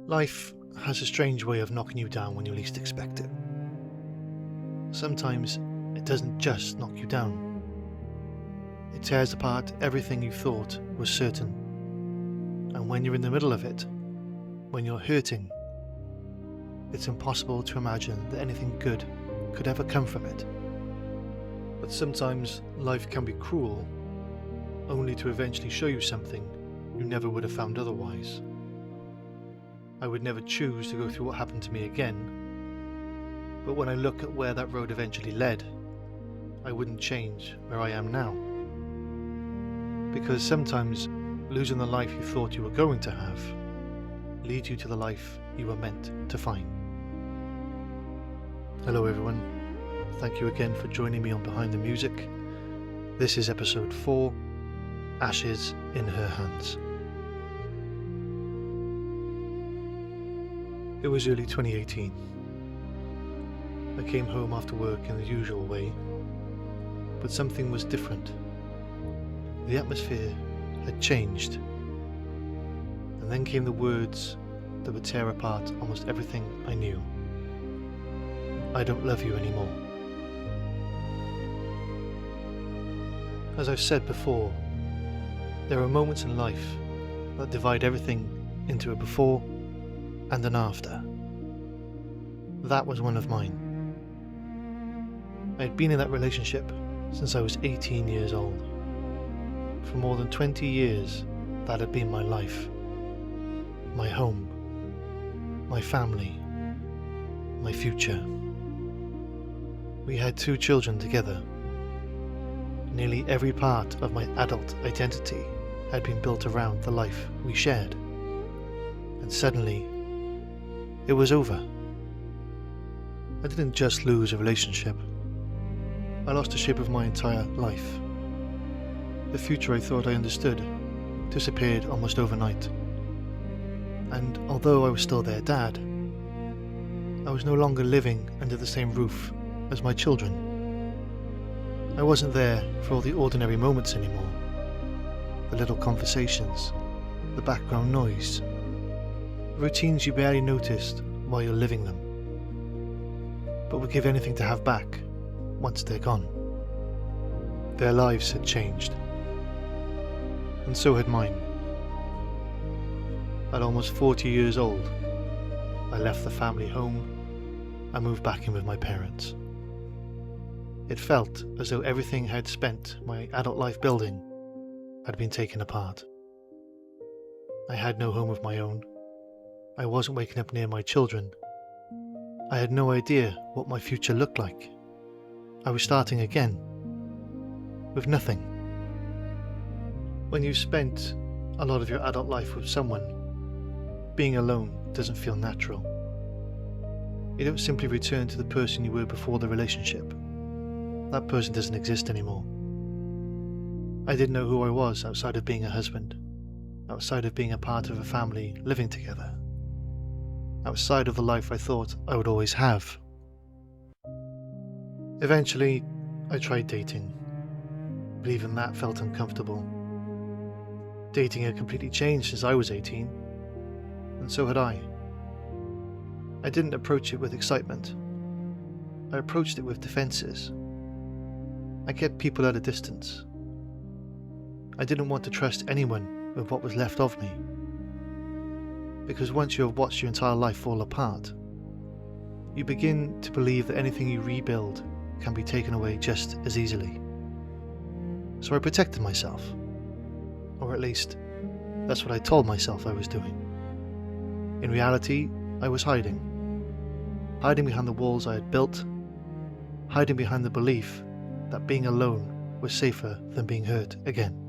Life has a strange way of knocking you down when you least expect it. Sometimes it doesn't just knock you down. It tears apart everything you thought was certain. And when you're in the middle of it, when you're hurting, it's impossible to imagine that anything good could ever come from it. But sometimes life can be cruel, only to eventually show you something you never would have found otherwise. I would never choose to go through what happened to me again, but when I look at where that road eventually led, I wouldn't change where I am now. Because sometimes losing the life you thought you were going to have leads you to the life you were meant to find. Hello everyone, thank you again for joining me on Behind the Music. This is episode 4, Ashes in Her Hands. It was early 2018. I came home after work in the usual way, but something was different. The atmosphere had changed, and then came the words that would tear apart almost everything I knew. I don't love you anymore. As I've said before, there are moments in life that divide everything into a before and an after. That was one of mine. I had been in that relationship since I was 18 years old. For more than 20 years, that had been my life, my home, my family, my future. We had 2 children together. Nearly every part of my adult identity had been built around the life we shared. And suddenly, it was over. I didn't just lose a relationship. I lost the shape of my entire life. The future I thought I understood disappeared almost overnight. And although I was still their dad, I was no longer living under the same roof as my children. I wasn't there for all the ordinary moments anymore. The little conversations, the background noise, routines you barely noticed while you're living them, but would give anything to have back once they're gone. Their lives had changed, and so had mine. At almost 40 years old, I left the family home and moved back in with my parents. It felt as though everything I had spent my adult life building had been taken apart. I had no home of my own. I wasn't waking up near my children. I had no idea what my future looked like. I was starting again, with nothing. When you've spent a lot of your adult life with someone, being alone doesn't feel natural. You don't simply return to the person you were before the relationship. That person doesn't exist anymore. I didn't know who I was outside of being a husband, outside of being a part of a family living together, outside of the life I thought I would always have. Eventually, I tried dating, but even that felt uncomfortable. Dating had completely changed since I was 18, and so had I. I didn't approach it with excitement. I approached it with defenses. I kept people at a distance. I didn't want to trust anyone with what was left of me. Because once you have watched your entire life fall apart, you begin to believe that anything you rebuild can be taken away just as easily. So I protected myself. Or at least, that's what I told myself I was doing. In reality, I was hiding. Hiding behind the walls I had built. Hiding behind the belief that being alone was safer than being hurt again.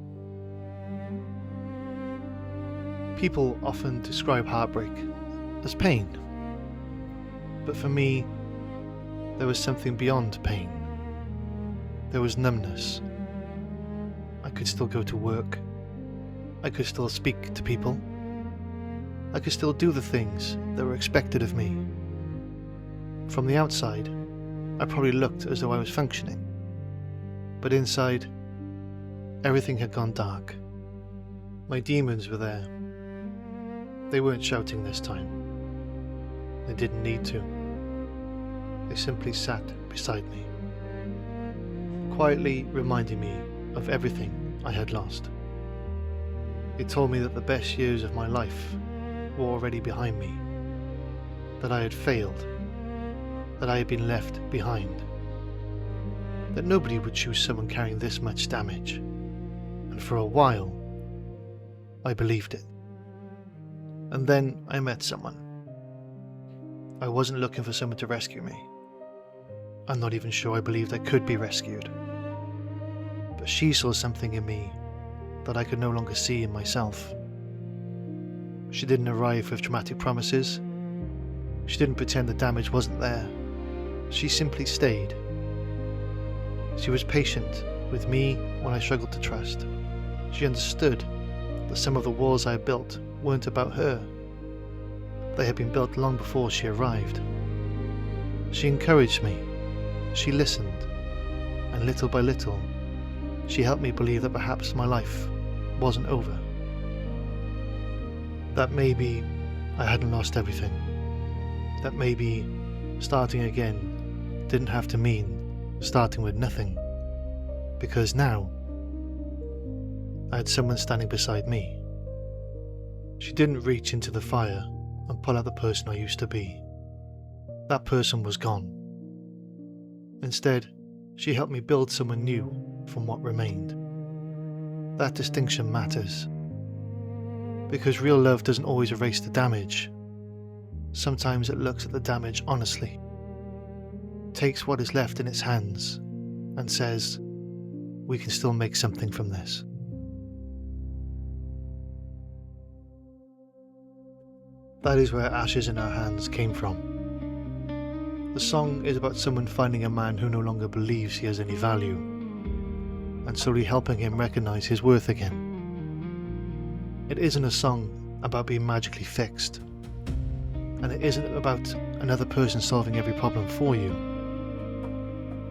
People often describe heartbreak as pain, but for me, there was something beyond pain. There was numbness. I could still go to work. I could still speak to people. I could still do the things that were expected of me. From the outside, I probably looked as though I was functioning. But inside, everything had gone dark. My demons were there. They weren't shouting this time. They didn't need to. They simply sat beside me, quietly reminding me of everything I had lost. They told me that the best years of my life were already behind me, that I had failed, that I had been left behind, that nobody would choose someone carrying this much damage, and for a while, I believed it. And then I met someone. I wasn't looking for someone to rescue me. I'm not even sure I believed I could be rescued. But she saw something in me that I could no longer see in myself. She didn't arrive with dramatic promises. She didn't pretend the damage wasn't there. She simply stayed. She was patient with me when I struggled to trust. She understood that some of the walls I had built weren't about her. They had been built long before she arrived. She encouraged me. She listened. And little by little, she helped me believe that perhaps my life wasn't over. That maybe I hadn't lost everything. That maybe starting again didn't have to mean starting with nothing. Because now, I had someone standing beside me. She didn't reach into the fire and pull out the person I used to be. That person was gone. Instead, she helped me build someone new from what remained. That distinction matters. Because real love doesn't always erase the damage. Sometimes it looks at the damage honestly, takes what is left in its hands, and says, we can still make something from this. That is where Ashes in Her Hands came from. The song is about someone finding a man who no longer believes he has any value, and slowly helping him recognize his worth again. It isn't a song about being magically fixed, and it isn't about another person solving every problem for you.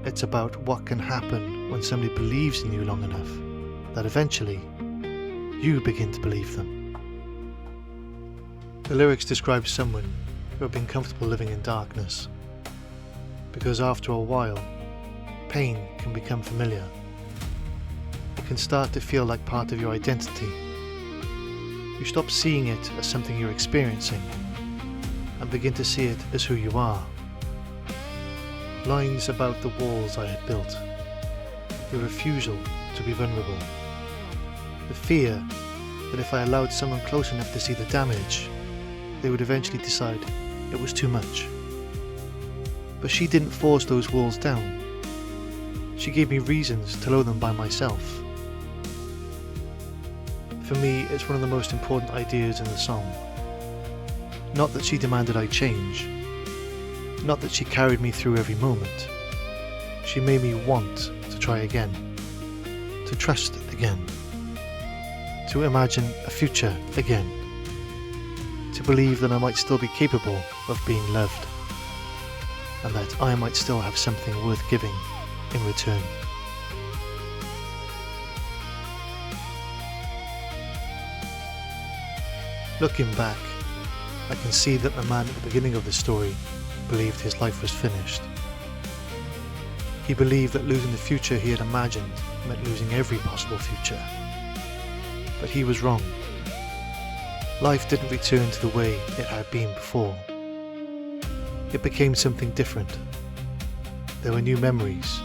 It's about what can happen when somebody believes in you long enough that eventually you begin to believe them. The lyrics describe someone who had been comfortable living in darkness, because after a while, pain can become familiar. It can start to feel like part of your identity. You stop seeing it as something you're experiencing and begin to see it as who you are. Lines about the walls I had built, the refusal to be vulnerable, the fear that if I allowed someone close enough to see the damage, they would eventually decide it was too much. But she didn't force those walls down. She gave me reasons to lower them by myself. For me, it's one of the most important ideas in the song. Not that she demanded I change, not that she carried me through every moment. She made me want to try again, to trust again, to imagine a future again, to believe that I might still be capable of being loved, and that I might still have something worth giving in return. Looking back, I can see that the man at the beginning of the story believed his life was finished. He believed that losing the future he had imagined meant losing every possible future. But he was wrong. Life didn't return to the way it had been before. It became something different. There were new memories,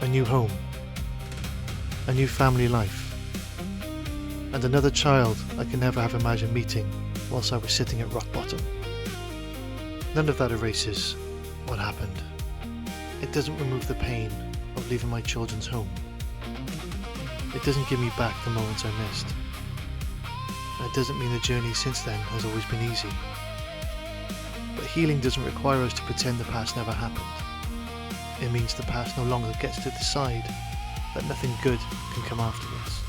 a new home, a new family life, and another child I could never have imagined meeting whilst I was sitting at rock bottom. None of that erases what happened. It doesn't remove the pain of leaving my children's home. It doesn't give me back the moments I missed. And it doesn't mean the journey since then has always been easy. But healing doesn't require us to pretend the past never happened. It means the past no longer gets to decide that nothing good can come afterwards.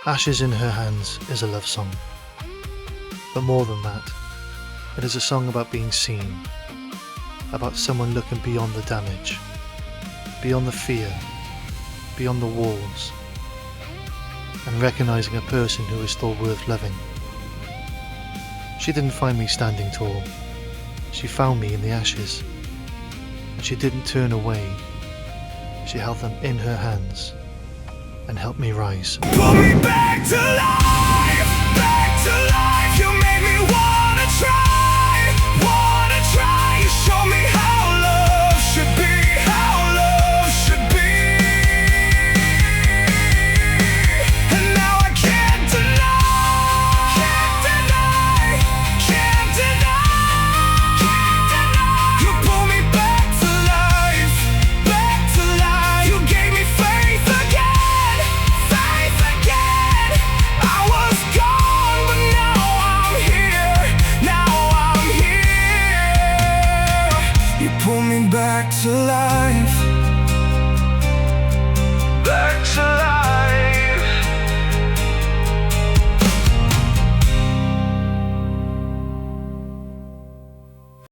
Ashes in Her Hands is a love song. But more than that, it is a song about being seen, about someone looking beyond the damage, beyond the fear, beyond the walls, and recognizing a person who is still worth loving. She didn't find me standing tall. She found me in the ashes. And she didn't turn away. She held them in her hands and helped me rise. Pull me back to life.